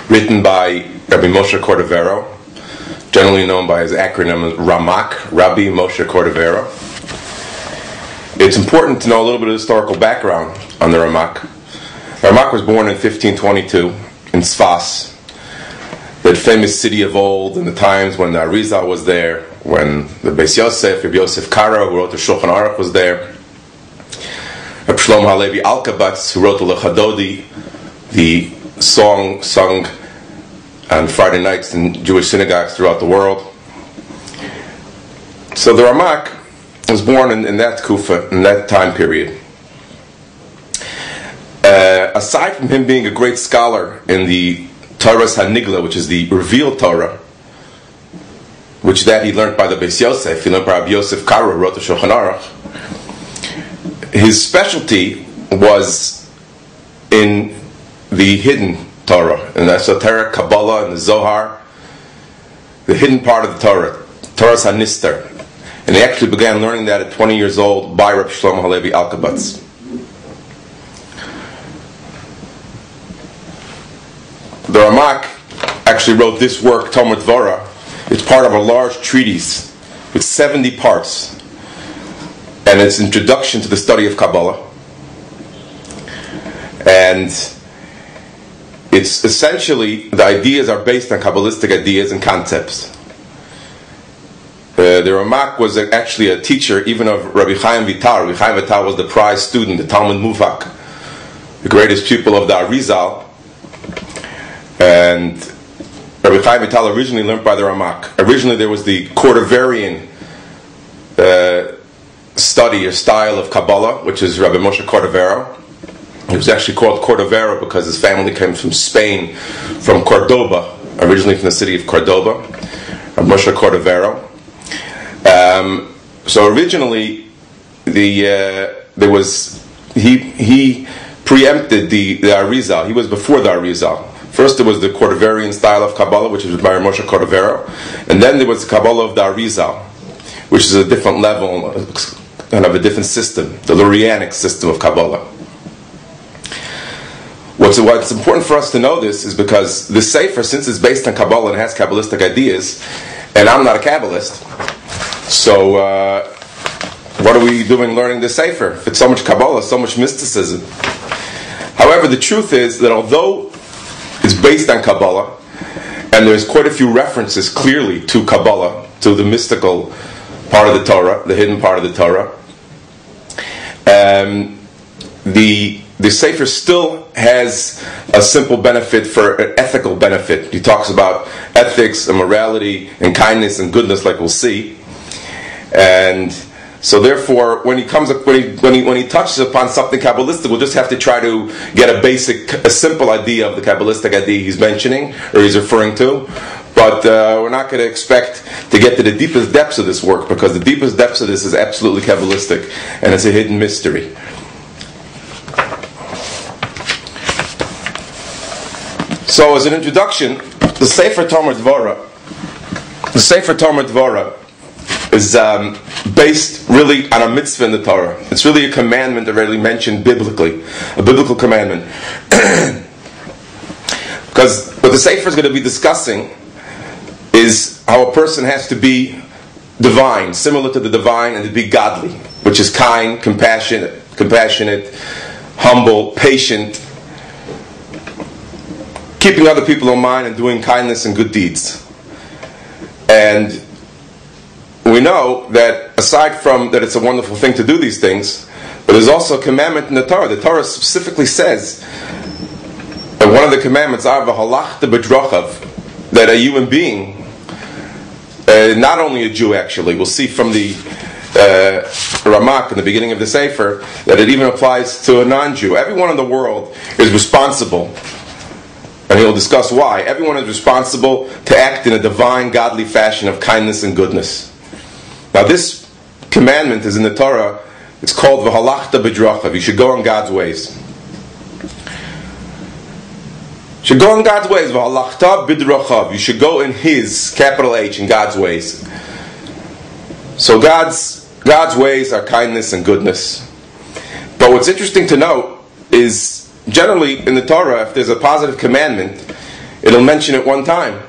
written by Rabbi Moshe Cordovero, generally known by his acronym Ramak, Rabbi Moshe Cordovero. It's important to know a little bit of historical background on the Ramak. Ramak was born in 1522 in Sfas, that famous city of old, in the times when the Arizal was there, when the Beis Yosef, Rabbi Yosef Karo, who wrote the Shulchan Aruch, was there, Rabbi Shlomo Halevi Alkabatz, who wrote the Lechadodi, the song sung on Friday nights in Jewish synagogues throughout the world. So the Ramak was born in that Kufa, in that time period. Aside from him being a great scholar in the Torah's Hanigla, which is the revealed Torah, which that he learned by the Beis Yosef, he learned by Rabbi Yosef Karo, who wrote the Shulchan Aruch. His specialty was in the hidden Torah, in the esoteric Kabbalah and the Zohar, the hidden part of the Torah, Torah's Hanistar. And he actually began learning that at 20 years old by Rabbi Shlomo Halevi Alkabatz. The Ramak actually wrote this work, Talmud Dvorah. It's part of a large treatise with 70 parts, and it's an introduction to the study of Kabbalah. And it's essentially, the ideas are based on Kabbalistic ideas and concepts. The Ramak was actually a teacher even of Rabbi Chaim Vital. Rabbi Chaim Vital was the prize student, the Talmud Muvak, the greatest pupil of the Arizal. And Rabbi Chaim Vital originally learned by the Ramak. Originally there was the Cordoverian study or style of Kabbalah, which is Rabbi Moshe Cordovero. He was actually called Cordovero because his family came from Spain, from Cordoba, originally from the city of Cordoba. Rabbi Moshe Cordovero. So originally, he preempted the Arizal. He was before the Arizal. First there was the Cordoverian style of Kabbalah, which was by Moshe Cordovero, and then there was the Kabbalah of the Arizal, which is a different level, kind of a different system, the Lurianic system of Kabbalah. What's important for us to know this is because the Sefer, since it's based on Kabbalah and has Kabbalistic ideas, and I'm not a Kabbalist, so what are we doing learning the Sefer? If it's so much Kabbalah, so much mysticism. However, the truth is that although it's based on Kabbalah, and there's quite a few references clearly to Kabbalah, to the mystical part of the Torah, the hidden part of the Torah, the Sefer still has a simple benefit for an ethical benefit. He talks about ethics and morality and kindness and goodness, like we'll see. And so therefore, when he touches upon something Kabbalistic, we'll just have to try to get a simple idea of the Kabbalistic idea he's mentioning, or he's referring to. But we're not going to expect to get to the deepest depths of this work, because the deepest depths of this is absolutely Kabbalistic, and it's a hidden mystery. So as an introduction, the Sefer Talmud Dvorah is based really on a mitzvah in the Torah. It's really a commandment already mentioned biblically, a biblical commandment. Because what the Sefer is going to be discussing is how a person has to be divine, similar to the divine, and to be godly, which is kind, compassionate, humble, patient, keeping other people in mind and doing kindness and good deeds. And we know that aside from that it's a wonderful thing to do these things, but there's also a commandment in the Torah. The Torah specifically says that one of the commandments are that a human being, not only a Jew actually, we'll see from the Ramak in the beginning of the Sefer that it even applies to a non-Jew. Everyone in the world is responsible, and he'll discuss why. Everyone is responsible to act in a divine, godly fashion of kindness and goodness. Now this commandment is in the Torah. It's called V'halachta b'drachav. You should go in God's ways. You should go in God's ways. V'halachta b'drachav. You should go in His, capital H, in God's ways. So God's ways are kindness and goodness. But what's interesting to note is generally in the Torah, if there's a positive commandment, it'll mention it one time.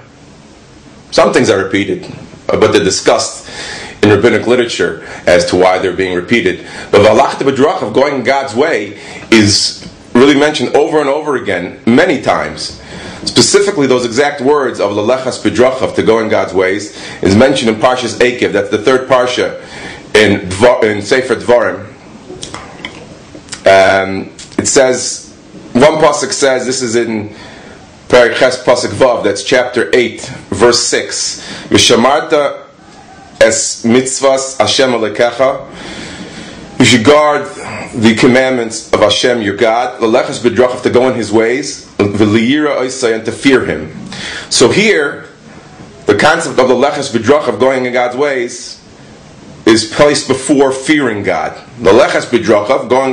Some things are repeated, but they're discussed in rabbinic literature as to why they're being repeated. But v'alachta b'drachav, going in God's way, is really mentioned over and over again, many times. Specifically, those exact words of l'lechas b'drachav, to go in God's ways, is mentioned in Parshas Eikev. That's the third parsha in Sefer Dvarim. It says, one pasuk says, this is in Perek Ches pasuk Vav, that's chapter 8, verse 6. V'shamarta es mitzvahs Hashem Elokecha. You should guard the commandments of Hashem, your God. L'lechas b'drachav, to go in His ways. V'liyira oisai, and to fear Him. So here, the concept of l'lechas b'drachav, going in God's ways, is placed before fearing God. L'lechas b'drachav, going